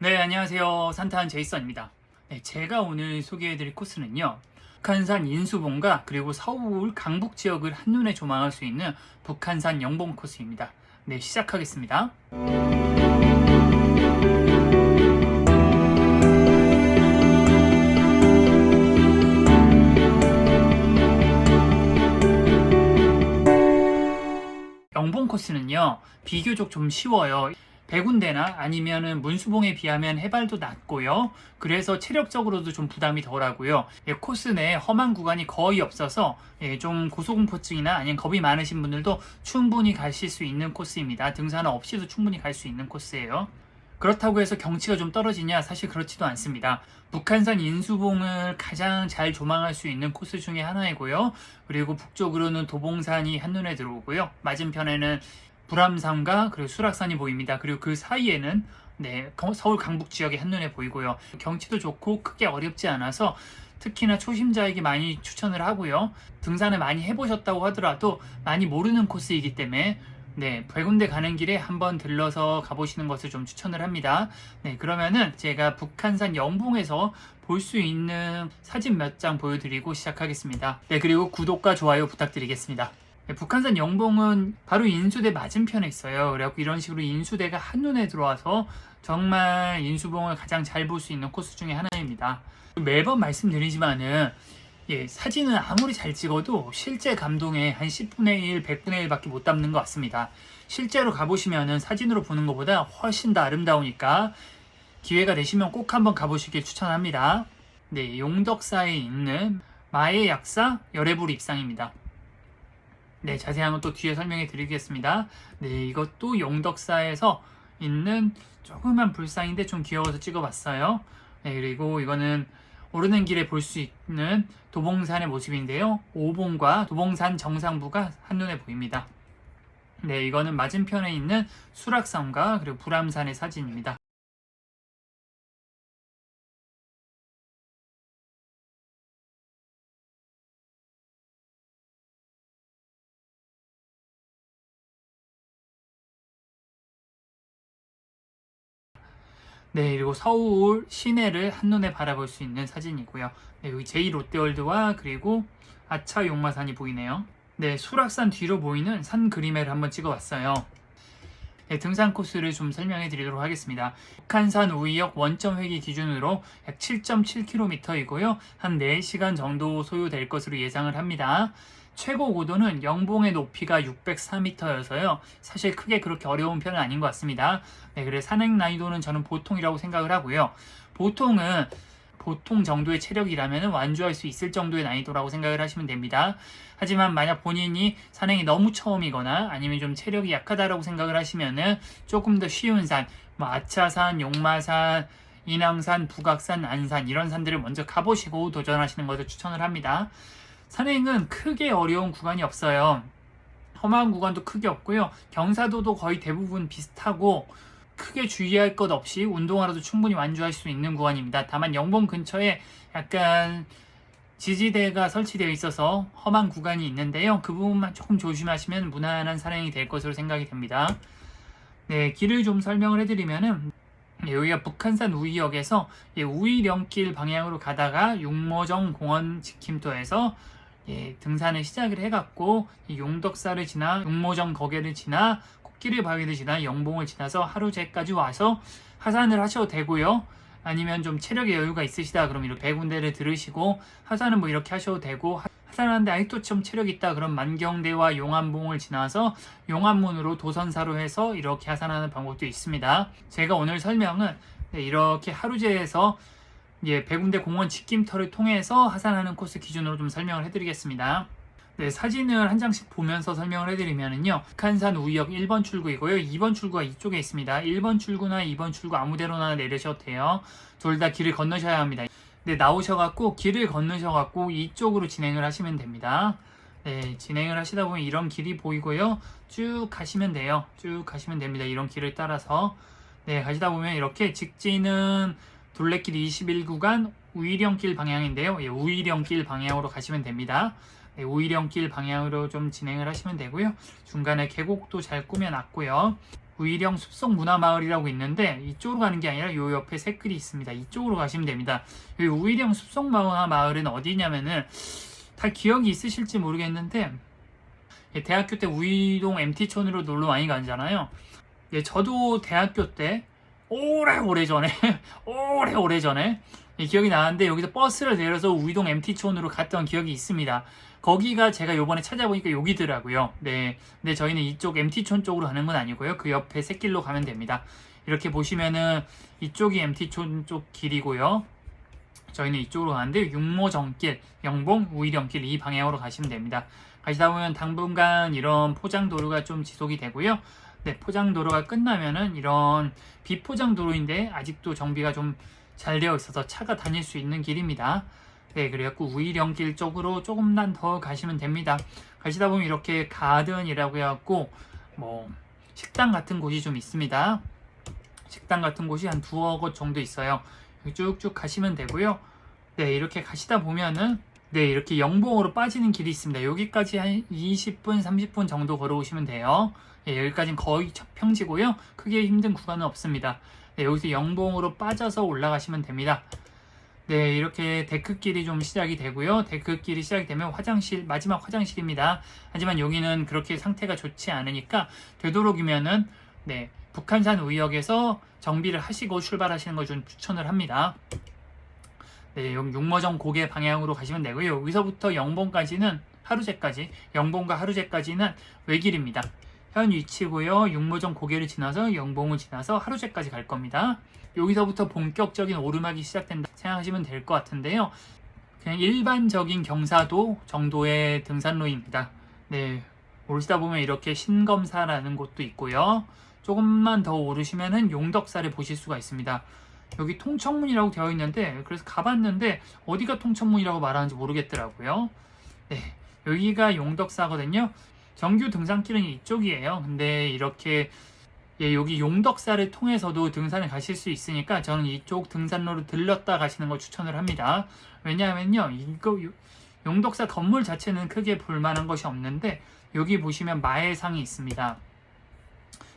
네, 안녕하세요. 산타한 제이슨입니다. 네, 제가 오늘 소개해드릴 코스는요. 북한산 인수봉과 그리고 서울 강북 지역을 한눈에 조망할 수 있는 북한산 영봉 코스입니다. 네, 시작하겠습니다. 영봉 코스는요, 비교적 좀 쉬워요. 백운대나 아니면은 문수봉에 비하면 해발도 낮고요. 그래서 체력적으로도 좀 부담이 덜하고요. 코스 내 험한 구간이 거의 없어서 좀 고소공포증이나 아니면 겁이 많으신 분들도 충분히 가실 수 있는 코스입니다. 등산화 없이도 충분히 갈 수 있는 코스예요. 그렇다고 해서 경치가 좀 떨어지냐? 사실 그렇지도 않습니다. 북한산 인수봉을 가장 잘 조망할 수 있는 코스 중에 하나이고요. 그리고 북쪽으로는 도봉산이 한눈에 들어오고요. 맞은편에는 불암산과 그리고 수락산이 보입니다. 그리고 그 사이에는 서울 강북 지역이 한눈에 보이고요. 경치도 좋고 크게 어렵지 않아서 특히나 초심자에게 많이 추천을 하고요. 등산을 많이 해보셨다고 하더라도 많이 모르는 코스이기 때문에 백운대 가는 길에 한번 들러서 가보시는 것을 좀 추천을 합니다. 그러면은 제가 북한산 영봉에서 볼 수 있는 사진 몇 장 보여드리고 시작하겠습니다. 그리고 구독과 좋아요 부탁드리겠습니다. 북한산 영봉은 바로 인수대 맞은편에 있어요. 그래갖고 이런 식으로 인수대가 한눈에 들어와서 정말 인수봉을 가장 잘 볼 수 있는 코스 중에 하나입니다. 매번 말씀드리지만은 사진은 아무리 잘 찍어도 실제 감동에 한 10분의 1, 100분의 1밖에 못 담는 것 같습니다. 실제로 가보시면은 사진으로 보는 것보다 훨씬 더 아름다우니까 기회가 되시면 꼭 한번 가보시길 추천합니다. 용덕사에 있는 마의 약사 열애불 입상입니다. 자세한 건 또 뒤에 설명해 드리겠습니다. 이것도 용덕사에서 있는 조그만 불상인데 좀 귀여워서 찍어봤어요. 그리고 이거는 오르는 길에 볼 수 있는 도봉산의 모습인데요. 오봉과 도봉산 정상부가 한눈에 보입니다. 이거는 맞은편에 있는 수락산과 그리고 불암산의 사진입니다. 그리고 서울 시내를 한눈에 바라볼 수 있는 사진이고요. 여기 제2롯데월드와 그리고 아차 용마산이 보이네요. 수락산 뒤로 보이는 산 그림회를 한번 찍어봤어요. 등산 코스를 좀 설명해 드리도록 하겠습니다. 북한산 우이역 원점 회기 기준으로 약 7.7km이고요. 한 4시간 정도 소요될 것으로 예상을 합니다. 최고 고도는 영봉의 높이가 604m여서요. 사실 크게 그렇게 어려운 편은 아닌 것 같습니다. 그래서 산행 난이도는 저는 보통이라고 생각을 하고요. 보통 정도의 체력이라면 완주할 수 있을 정도의 난이도라고 생각을 하시면 됩니다. 하지만 만약 본인이 산행이 너무 처음이거나 아니면 좀 체력이 약하다라고 생각을 하시면은 조금 더 쉬운 산, 아차산, 용마산, 인왕산, 북악산, 안산 이런 산들을 먼저 가보시고 도전하시는 것을 추천을 합니다. 산행은 크게 어려운 구간이 없어요. 험한 구간도 크게 없고요. 경사도도 거의 대부분 비슷하고 크게 주의할 것 없이 운동하러도 충분히 완주할 수 있는 구간입니다. 다만 영봉 근처에 약간 지지대가 설치되어 있어서 험한 구간이 있는데요. 그 부분만 조금 조심하시면 무난한 산행이 될 것으로 생각이 됩니다. 길을 좀 설명을 해드리면은 여기가 북한산 우이역에서 우이령길 방향으로 가다가 육모정 공원 지킴터에서 등산을 시작을 해갖고 용덕사를 지나 육모정 거계를 지나 코끼리 바위를 지나 영봉을 지나서 하루제까지 와서 하산을 하셔도 되고요. 아니면 좀 체력의 여유가 있으시다 그럼 이렇게 백운대를 들으시고 하산은 뭐 이렇게 하셔도 되고, 하산하는데 아직도 좀 체력이 있다 그럼 만경대와 용암봉을 지나서 용암문으로 도선사로 해서 이렇게 하산하는 방법도 있습니다. 제가 오늘 설명은 이렇게 하루제에서 백운대 공원 직김터를 통해서 하산하는 코스 기준으로 좀 설명을 해드리겠습니다. 사진을 한 장씩 보면서 설명을 해드리면요. 북한산 우이역 1번 출구이고요. 2번 출구가 이쪽에 있습니다. 1번 출구나 2번 출구 아무데로나 내리셔도 돼요. 둘 다 길을 건너셔야 합니다. 나오셔갖고 길을 건너셔갖고 이쪽으로 진행을 하시면 됩니다. 진행을 하시다 보면 이런 길이 보이고요. 쭉 가시면 돼요. 쭉 가시면 됩니다. 이런 길을 따라서 가시다 보면 이렇게 직진은 둘레길 21구간 우이령길 방향인데요. 우이령길 방향으로 가시면 됩니다. 우이령길 방향으로 좀 진행을 하시면 되고요. 중간에 계곡도 잘 꾸며놨고요. 우이령 숲속문화마을이라고 있는데 이쪽으로 가는 게 아니라 요 옆에 새글이 있습니다. 이쪽으로 가시면 됩니다. 이 우이령 숲속문화마을은 어디냐면은 다 기억이 있으실지 모르겠는데 대학교 때 우이동 MT촌으로 놀러 많이 가잖아요. 저도 대학교 때 오래전에 오래전에 기억이 나는데 여기서 버스를 내려서 우이동 MT촌으로 갔던 기억이 있습니다. 거기가 제가 요번에 찾아보니까 여기더라고요. 네. 근데 저희는 이쪽 MT촌 쪽으로 가는 건 아니고요. 그 옆에 샛길로 가면 됩니다. 이렇게 보시면은 이쪽이 MT촌 쪽 길이고요. 저희는 이쪽으로 가는데 육모정길, 영봉, 우이령길 이 방향으로 가시면 됩니다. 가시다 보면 당분간 이런 포장도로가 좀 지속이 되고요. 네, 포장도로가 끝나면은 이런 비포장도로인데 아직도 정비가 좀 잘 되어 있어서 차가 다닐 수 있는 길입니다. 네, 그래갖고 우이령길 쪽으로 조금만 더 가시면 됩니다. 가시다 보면 이렇게 가든이라고 해갖고 뭐 식당 같은 곳이 좀 있습니다. 식당 같은 곳이 한 두어 곳 정도 있어요. 쭉쭉 가시면 되고요. 네, 이렇게 가시다 보면은 네, 이렇게 영봉으로 빠지는 길이 있습니다. 여기까지 한 20분, 30분 정도 걸어오시면 돼요. 네, 여기까지는 거의 평지고요. 크게 힘든 구간은 없습니다. 네, 여기서 영봉으로 빠져서 올라가시면 됩니다. 네, 이렇게 데크길이 좀 시작이 되고요. 데크길이 시작이 되면 화장실, 마지막 화장실입니다. 하지만 여기는 그렇게 상태가 좋지 않으니까 되도록이면은 네, 북한산 우이역에서 정비를 하시고 출발하시는 걸 좀 추천을 합니다. 네, 여기 육모정 고개 방향으로 가시면 되고요. 여기서부터 영봉까지는 하루제까지, 영봉과 하루제까지는 외길입니다. 현 위치고요. 육모정 고개를 지나서 영봉을 지나서 하루제까지 갈 겁니다. 여기서부터 본격적인 오르막이 시작된다 생각하시면 될 것 같은데요. 그냥 일반적인 경사도 정도의 등산로입니다. 네, 오르시다 보면 이렇게 신검사라는 곳도 있고요. 조금만 더 오르시면은 용덕사를 보실 수가 있습니다. 여기 통천문이라고 되어 있는데 그래서 가봤는데 어디가 통천문이라고 말하는지 모르겠더라고요. 네, 여기가 용덕사거든요. 정규 등산길은 이쪽이에요. 근데 이렇게 여기 용덕사를 통해서도 등산을 가실 수 있으니까 저는 이쪽 등산로를 들렀다 가시는 걸 추천을 합니다. 왜냐하면요, 이거 용덕사 건물 자체는 크게 볼만한 것이 없는데 여기 보시면 마해상이 있습니다.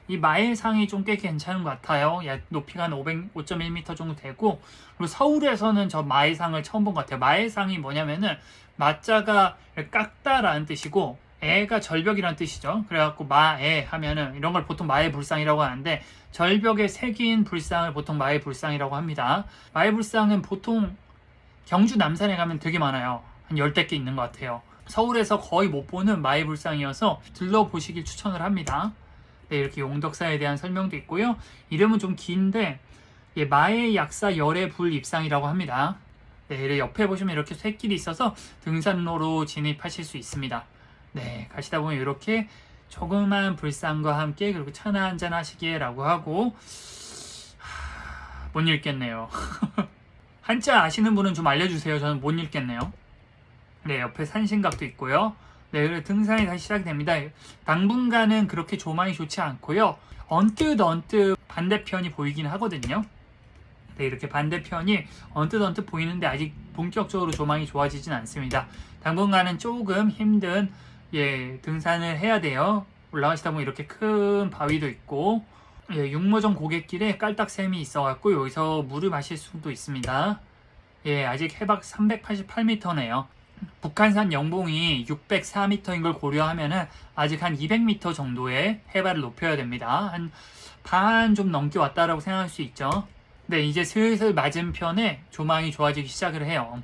이 마해상이 좀 꽤 괜찮은 것 같아요. 높이가 한 5.1m 정도 되고, 그리고 서울에서는 저 마해상을 처음 본 것 같아요. 마해상이 뭐냐면은 마자가 깎다라는 뜻이고 애가 절벽이라는 뜻이죠. 그래갖고 마애 하면은 이런 걸 보통 마애불상이라고 하는데 절벽에 새긴 불상을 보통 마애불상이라고 합니다. 마애불상은 보통 경주 남산에 가면 되게 많아요. 한 10대 개 있는 것 같아요. 서울에서 거의 못 보는 마애불상이어서 들러보시길 추천을 합니다. 네, 이렇게 용덕사에 대한 설명도 있고요. 이름은 좀 긴데 마애약사 열애불입상이라고 합니다. 네, 옆에 보시면 이렇게 쇳길이 있어서 등산로로 진입하실 수 있습니다. 네, 가시다 보면 이렇게 조그만 불상과 함께 그리고 차나 한잔 하시게라고 하고 못 읽겠네요. 한자 아시는 분은 좀 알려주세요. 저는 못 읽겠네요. 네, 옆에 산신각도 있고요. 네, 등산이 다시 시작이 됩니다. 당분간은 그렇게 조망이 좋지 않고요. 언뜻 반대편이 보이긴 하거든요. 네, 이렇게 반대편이 언뜻 보이는데 아직 본격적으로 조망이 좋아지진 않습니다. 당분간은 조금 힘든 등산을 해야 돼요. 올라가시다 보면 이렇게 큰 바위도 있고 육모정 고갯길에 깔딱샘이 있어갖고 여기서 물을 마실 수도 있습니다. 아직 해박 388m네요. 북한산 영봉이 604m인 걸 고려하면은 아직 한 200m 정도의 해발을 높여야 됩니다. 한 반 좀 넘게 왔다라고 생각할 수 있죠. 네, 이제 슬슬 맞은편에 조망이 좋아지기 시작을 해요.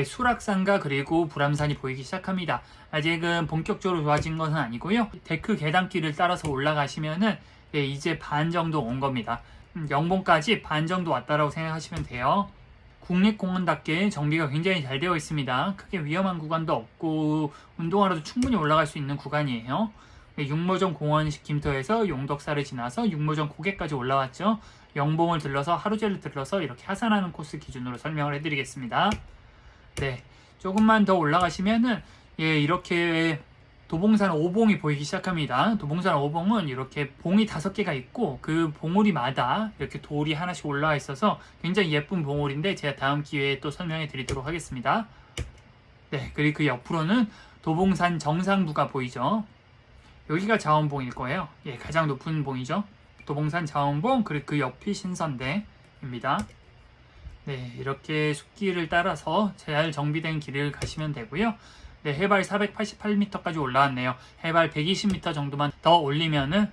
수락산과 그리고 불암산이 보이기 시작합니다. 아직은 본격적으로 좋아진 것은 아니고요. 데크 계단길을 따라서 올라가시면은 이제 반 정도 온 겁니다. 영봉까지 반 정도 왔다라고 생각하시면 돼요. 국립공원답게 정비가 굉장히 잘 되어 있습니다. 크게 위험한 구간도 없고 운동하러도 충분히 올라갈 수 있는 구간이에요. 육모정 공원 김터에서 용덕사를 지나서 육모정 고개까지 올라왔죠. 영봉을 들러서 하루제를 들러서 이렇게 하산하는 코스 기준으로 설명을 해드리겠습니다. 네, 조금만 더 올라가시면은 이렇게 도봉산 5봉이 보이기 시작합니다. 도봉산 5봉은 이렇게 봉이 5개가 있고 그 봉우리마다 이렇게 돌이 하나씩 올라와 있어서 굉장히 예쁜 봉우리인데 제가 다음 기회에 또 설명해 드리도록 하겠습니다. 네, 그리고 그 옆으로는 도봉산 정상부가 보이죠. 여기가 자원봉일 거예요. 가장 높은 봉이죠. 도봉산 자원봉, 그리고 그 옆이 신선대입니다. 네, 이렇게 숲길을 따라서 잘 정비된 길을 가시면 되고요. 네, 해발 488m까지 올라왔네요. 해발 120m 정도만 더 올리면은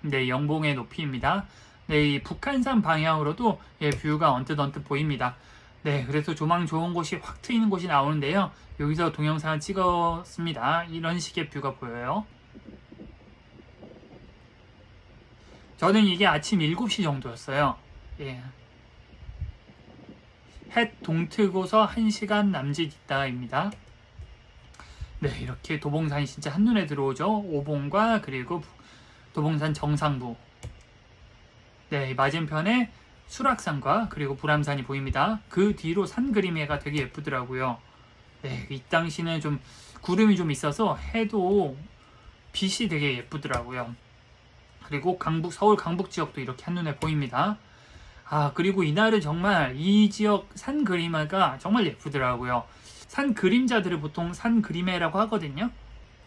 네, 영봉의 높이입니다. 네, 이 북한산 방향으로도 예, 뷰가 언뜻 보입니다. 네, 그래서 조망 좋은 곳이 확 트이는 곳이 나오는데요. 여기서 동영상을 찍었습니다. 이런 식의 뷰가 보여요. 저는 이게 아침 7시 정도였어요. 예. 해 동트고서 1시간 남짓 있다입니다. 네, 이렇게 도봉산이 진짜 한눈에 들어오죠. 오봉과 그리고 도봉산 정상부. 네, 맞은편에 수락산과 그리고 불암산이 보입니다. 그 뒤로 산 그림해가 되게 예쁘더라고요. 네, 이 당시는 좀 구름이 좀 있어서 해도 빛이 되게 예쁘더라고요. 그리고 서울 강북 지역도 이렇게 한눈에 보입니다. 아, 그리고 이날은 정말 이 지역 산 그림해가 정말 예쁘더라고요. 산 그림자들을 보통 산 그림해라고 하거든요.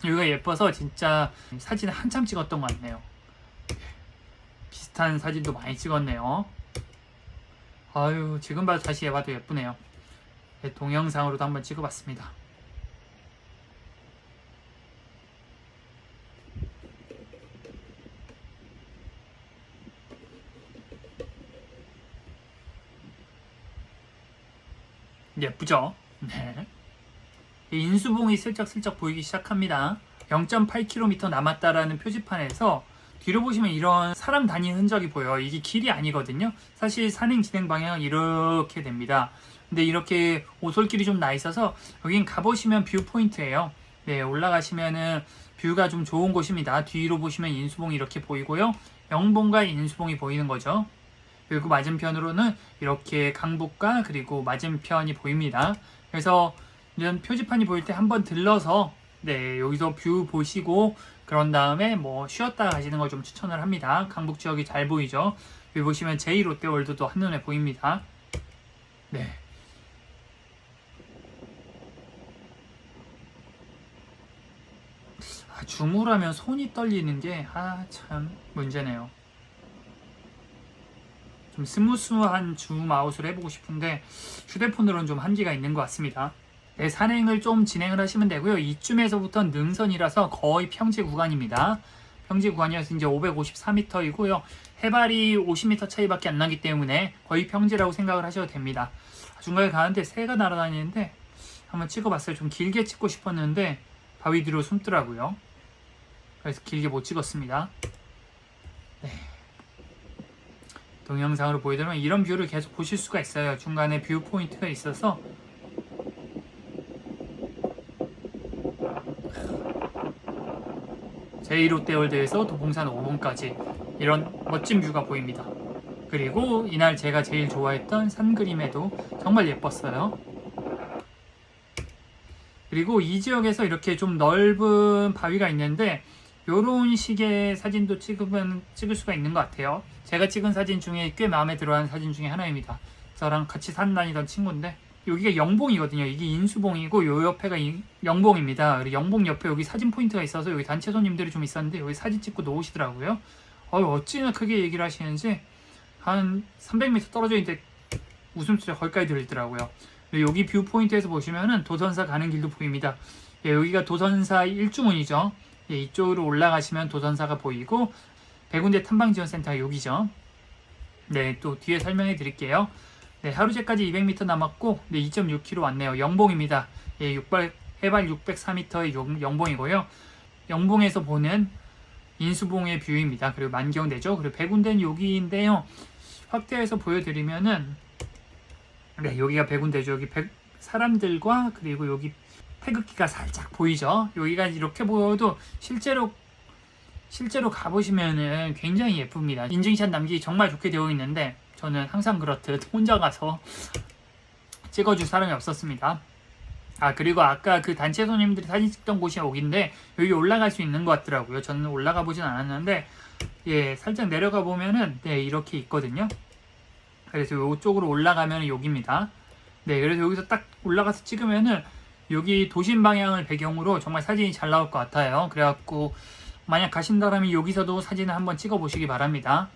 여기가 예뻐서 진짜 사진을 한참 찍었던 것 같네요. 비슷한 사진도 많이 찍었네요. 아유, 지금 봐도 다시 봐도 예쁘네요. 네, 동영상으로도 한번 찍어봤습니다. 예쁘죠? 네. 인수봉이 슬쩍슬쩍 보이기 시작합니다. 0.8km 남았다라는 표지판에서 뒤로 보시면 이런 사람 다니는 흔적이 보여요. 이게 길이 아니거든요. 사실 산행 진행 방향은 이렇게 됩니다. 근데 이렇게 오솔길이 좀 나 있어서 여긴 가보시면 뷰 포인트예요. 네, 올라가시면은 뷰가 좀 좋은 곳입니다. 뒤로 보시면 인수봉이 이렇게 보이고요. 영봉과 인수봉이 보이는 거죠. 그리고 맞은편으로는 이렇게 강북과 그리고 맞은편이 보입니다. 그래서 이런 표지판이 보일 때 한번 들러서 네, 여기서 뷰 보시고 그런 다음에 뭐 쉬었다 가시는 걸 좀 추천을 합니다. 강북 지역이 잘 보이죠. 여기 보시면 제2롯데월드도 한눈에 보입니다. 네. 줌을 하면 손이 떨리는 게 참 문제네요. 좀 스무스한 줌 아웃을 해보고 싶은데 휴대폰으로는 좀 한계가 있는 것 같습니다. 네, 산행을 좀 진행을 하시면 되고요. 이쯤에서부터 능선이라서 거의 평지 구간입니다. 평지 구간이어서 이제 554m이고요. 해발이 50m 차이밖에 안 나기 때문에 거의 평지라고 생각을 하셔도 됩니다. 중간에 가는데 새가 날아다니는데 한번 찍어봤어요. 좀 길게 찍고 싶었는데 바위 뒤로 숨더라고요. 그래서 길게 못 찍었습니다. 네. 동영상으로 보여드리면 이런 뷰를 계속 보실 수가 있어요. 중간에 뷰 포인트가 있어서 제2롯데월드에서 도봉산 5봉까지 이런 멋진 뷰가 보입니다. 그리고 이날 제가 제일 좋아했던 산 그림에도 정말 예뻤어요. 그리고 이 지역에서 이렇게 좀 넓은 바위가 있는데 이런 식의 사진도 찍을 수가 있는 것 같아요. 제가 찍은 사진 중에 꽤 마음에 들어하는 사진 중에 하나입니다. 저랑 같이 산 다니던 친구인데 여기가 영봉이거든요. 이게 인수봉이고 요 옆에가 영봉입니다. 그리고 영봉 옆에 여기 사진 포인트가 있어서 여기 단체 손님들이 좀 있었는데 여기 사진 찍고 놓으시더라고요. 어찌나 크게 얘기를 하시는지 한 300m 떨어져 있는데 웃음소리가 거기까지 들리더라고요. 여기 뷰 포인트에서 보시면은 도선사 가는 길도 보입니다. 예, 여기가 도선사 1중문이죠. 예, 이쪽으로 올라가시면 도선사가 보이고 백운대 탐방지원센터가 여기죠. 네, 또 뒤에 설명해 드릴게요. 네, 하루제까지 200m 남았고 네, 2.6km 왔네요. 영봉입니다. 예, 해발 604m의 영봉이고요. 영봉에서 보는 인수봉의 뷰입니다. 그리고 만경대죠. 그리고 백운대는 여기인데요. 확대해서 보여드리면은 네, 여기가 백운대죠. 여기 사람들과 그리고 여기 태극기가 살짝 보이죠. 여기가 이렇게 보여도 실제로 가보시면은 굉장히 예쁩니다. 인증샷 남기기 정말 좋게 되어 있는데 저는 항상 그렇듯 혼자 가서 찍어줄 사람이 없었습니다. 그리고 아까 그 단체 손님들이 사진 찍던 곳이 여기인데 여기 올라갈 수 있는 것 같더라고요. 저는 올라가 보진 않았는데 예, 살짝 내려가 보면은 네, 이렇게 있거든요. 그래서 이쪽으로 올라가면 여기입니다. 네, 그래서 여기서 딱 올라가서 찍으면은 여기 도심 방향을 배경으로 정말 사진이 잘 나올 것 같아요. 그래갖고 만약 가신다면 여기서도 사진을 한번 찍어 보시기 바랍니다.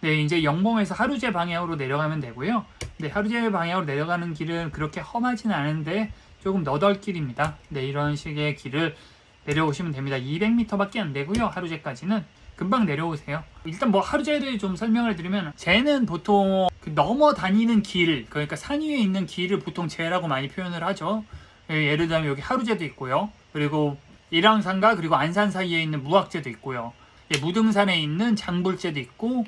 네, 이제 영봉에서 하루제 방향으로 내려가면 되고요. 네, 하루제 방향으로 내려가는 길은 그렇게 험하지는 않은데 조금 너덜길입니다. 네, 이런 식의 길을 내려오시면 됩니다. 200m밖에 안 되고요. 하루제까지는 금방 내려오세요. 일단 뭐 하루제를 좀 설명을 드리면, 제는 보통 넘어 다니는 길, 그러니까 산 위에 있는 길을 보통 제라고 많이 표현을 하죠. 예를 들면 여기 하루제도 있고요. 그리고 일왕산과 그리고 안산 사이에 있는 무악제도 있고요. 무등산에 있는 장불제도 있고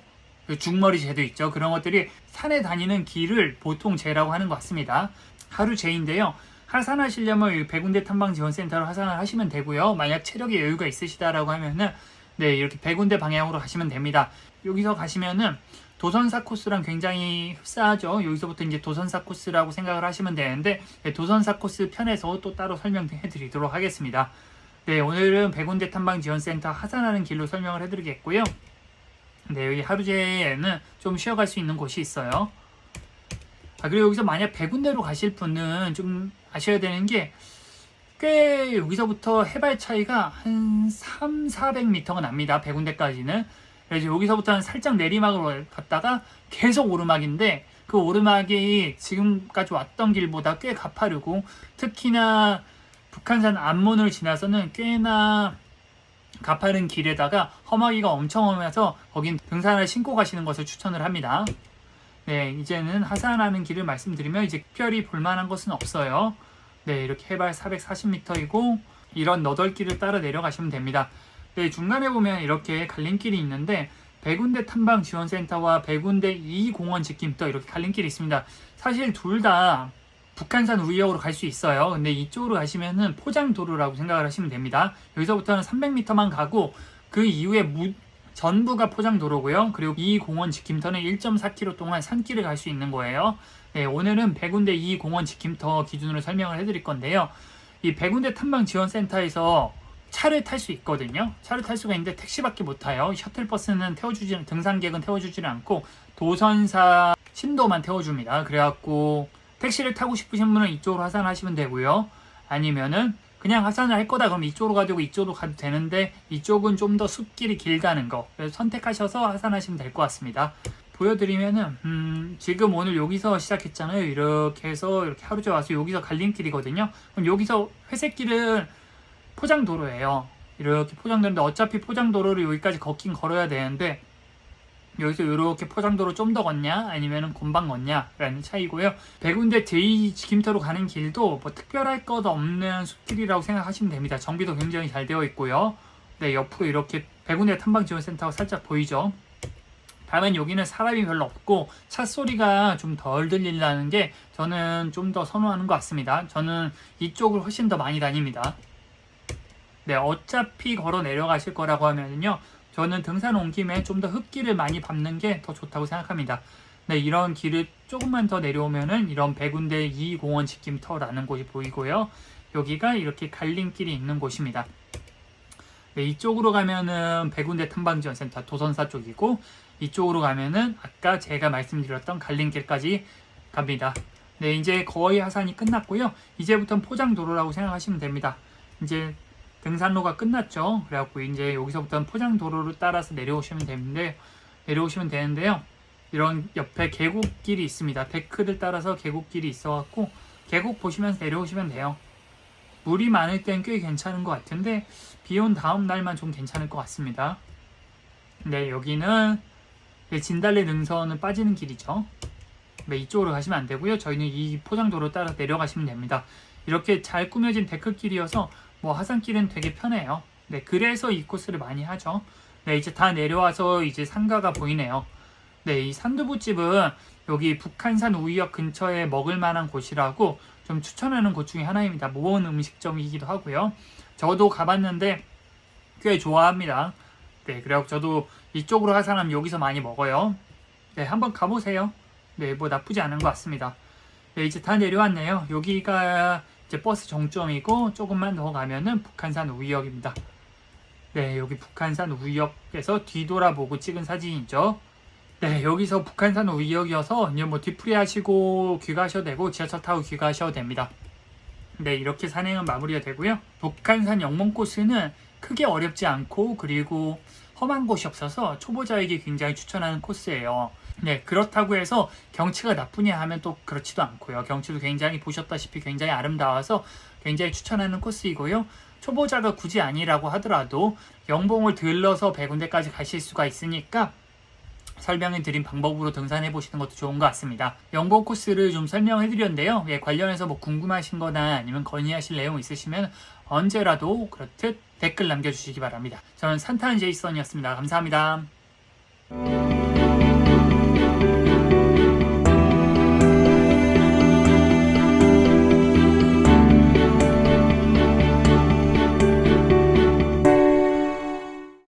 중머리제도 있죠. 그런 것들이 산에 다니는 길을 보통 제라고 하는 것 같습니다. 하루제인데요. 하산하시려면 백운대 탐방지원센터로 하산을 하시면 되고요. 만약 체력에 여유가 있으시다라고 하면은 네, 이렇게 백운대 방향으로 가시면 됩니다. 여기서 가시면은 도선사 코스랑 굉장히 흡사하죠. 여기서부터 이제 도선사 코스라고 생각을 하시면 되는데, 네, 도선사 코스 편에서 또 따로 설명해 드리도록 하겠습니다. 네, 오늘은 백운대 탐방지원센터 하산하는 길로 설명을 해드리겠고요. 네, 여기 하루제에는 좀 쉬어갈 수 있는 곳이 있어요. 그리고 여기서 만약 백운대로 가실 분은 좀 아셔야 되는 게, 꽤 여기서부터 해발 차이가 한 300-400m가 납니다. 백운대까지는. 그래서 여기서부터는 살짝 내리막으로 갔다가 계속 오르막인데, 그 오르막이 지금까지 왔던 길보다 꽤 가파르고, 특히나 북한산 앞문을 지나서는 꽤나 가파른 길에다가 험하기가 엄청 험해서 거긴 등산을 신고 가시는 것을 추천을 합니다. 네, 이제는 하산하는 길을 말씀드리면 이제 특별히 볼만한 것은 없어요. 네, 이렇게 해발 440m이고 이런 너덜길을 따라 내려가시면 됩니다. 네, 중간에 보면 이렇게 갈림길이 있는데, 백운대 탐방지원센터와 백운대 2공원 직김터 이렇게 갈림길이 있습니다. 사실 둘 다 북한산 우이역으로 갈 수 있어요. 근데 이쪽으로 가시면은 포장도로라고 생각을 하시면 됩니다. 여기서부터는 300m만 가고 그 이후에 전부가 포장도로고요. 그리고 이 공원 직김터는 1.4km 동안 산길을 갈 수 있는 거예요. 네, 오늘은 백운대 2공원 직김터 기준으로 설명을 해드릴 건데요. 이 백운대 탐방지원센터에서 차를 탈 수 있거든요. 차를 탈 수가 있는데 택시밖에 못 타요. 셔틀버스는 등산객은 태워주지는 않고 도선사 신도만 태워줍니다. 그래갖고 택시를 타고 싶으신 분은 이쪽으로 하산하시면 되고요. 아니면은 그냥 하산을 할 거다 그럼 이쪽으로 가지고 이쪽으로 가도 되는데, 이쪽은 좀 더 숲길이 길다는 거, 그래서 선택하셔서 하산하시면 될 것 같습니다. 보여드리면은 지금 오늘 여기서 시작했잖아요. 이렇게 해서 이렇게 하루제 와서 여기서 갈림길이거든요. 그럼 여기서 회색길은 포장도로예요. 이렇게 포장도로인데 어차피 포장도로를 여기까지 걷긴 걸어야 되는데, 여기서 이렇게 포장도로 좀 더 걷냐 아니면 금방 걷냐 라는 차이고요. 백운대 제2직김터로 가는 길도 뭐 특별할 것 없는 숲길이라고 생각하시면 됩니다. 정비도 굉장히 잘 되어 있고요. 네, 옆으로 이렇게 백운대 탐방지원센터가 살짝 보이죠. 다만 여기는 사람이 별로 없고 차 소리가 좀 덜 들린다는 게 저는 좀 더 선호하는 것 같습니다. 저는 이쪽을 훨씬 더 많이 다닙니다. 네, 어차피 걸어 내려가실 거라고 하면요, 저는 등산 온 김에 좀 더 흙길을 많이 밟는 게 더 좋다고 생각합니다. 네, 이런 길을 조금만 더 내려오면은 이런 백운대 2공원 직김터라는 곳이 보이고요. 여기가 이렇게 갈림길이 있는 곳입니다. 네, 이쪽으로 가면은 백운대 탐방지원센터 도선사 쪽이고, 이쪽으로 가면은 아까 제가 말씀드렸던 갈림길까지 갑니다. 네, 이제 거의 하산이 끝났고요. 이제부터는 포장도로라고 생각하시면 됩니다. 이제 등산로가 끝났죠. 그래갖고 이제 여기서부터는 포장도로를 따라서 내려오시면 되는데요. 이런 옆에 계곡길이 있습니다. 데크를 따라서 계곡길이 있어갖고 계곡 보시면서 내려오시면 돼요. 물이 많을 땐 꽤 괜찮은 것 같은데 비 온 다음 날만 좀 괜찮을 것 같습니다. 네, 여기는 진달래 능선을 빠지는 길이죠. 네, 이쪽으로 가시면 안 되고요. 저희는 이 포장도로 따라 내려가시면 됩니다. 이렇게 잘 꾸며진 데크길이어서 뭐 하산길은 되게 편해요. 네, 그래서 이 코스를 많이 하죠. 네, 이제 다 내려와서 이제 상가가 보이네요. 네, 이 산두부집은 여기 북한산 우이역 근처에 먹을 만한 곳이라고 좀 추천하는 곳 중에 하나입니다. 모범 음식점이기도 하고요. 저도 가봤는데 꽤 좋아합니다. 네, 그래서 저도 이쪽으로 하산하면 여기서 많이 먹어요. 네, 한번 가보세요. 네, 뭐 나쁘지 않은 것 같습니다. 네, 이제 다 내려왔네요. 여기가 이제 버스 정점이고 조금만 더 가면은 북한산 우이역입니다. 네, 여기 북한산 우이역에서 뒤돌아보고 찍은 사진이죠. 네, 여기서 북한산 우이역이어서 이제 뭐 뒤풀이 하시고 귀가하셔도 되고 지하철 타고 귀가하셔도 됩니다. 네, 이렇게 산행은 마무리가 되고요. 북한산 영몽 코스는 크게 어렵지 않고 그리고 험한 곳이 없어서 초보자에게 굉장히 추천하는 코스예요. 네, 그렇다고 해서 경치가 나쁘냐 하면 또 그렇지도 않고요. 경치도 굉장히 보셨다시피 굉장히 아름다워서 굉장히 추천하는 코스이고요. 초보자가 굳이 아니라고 하더라도 영봉을 들러서 백운대까지 가실 수가 있으니까 설명해 드린 방법으로 등산해 보시는 것도 좋은 것 같습니다. 영봉 코스를 좀 설명해 드렸는데요. 예, 관련해서 뭐 궁금하신 거나 아니면 건의하실 내용 있으시면 언제라도 그렇듯 댓글 남겨주시기 바랍니다. 저는 산타는 제이슨이었습니다. 감사합니다.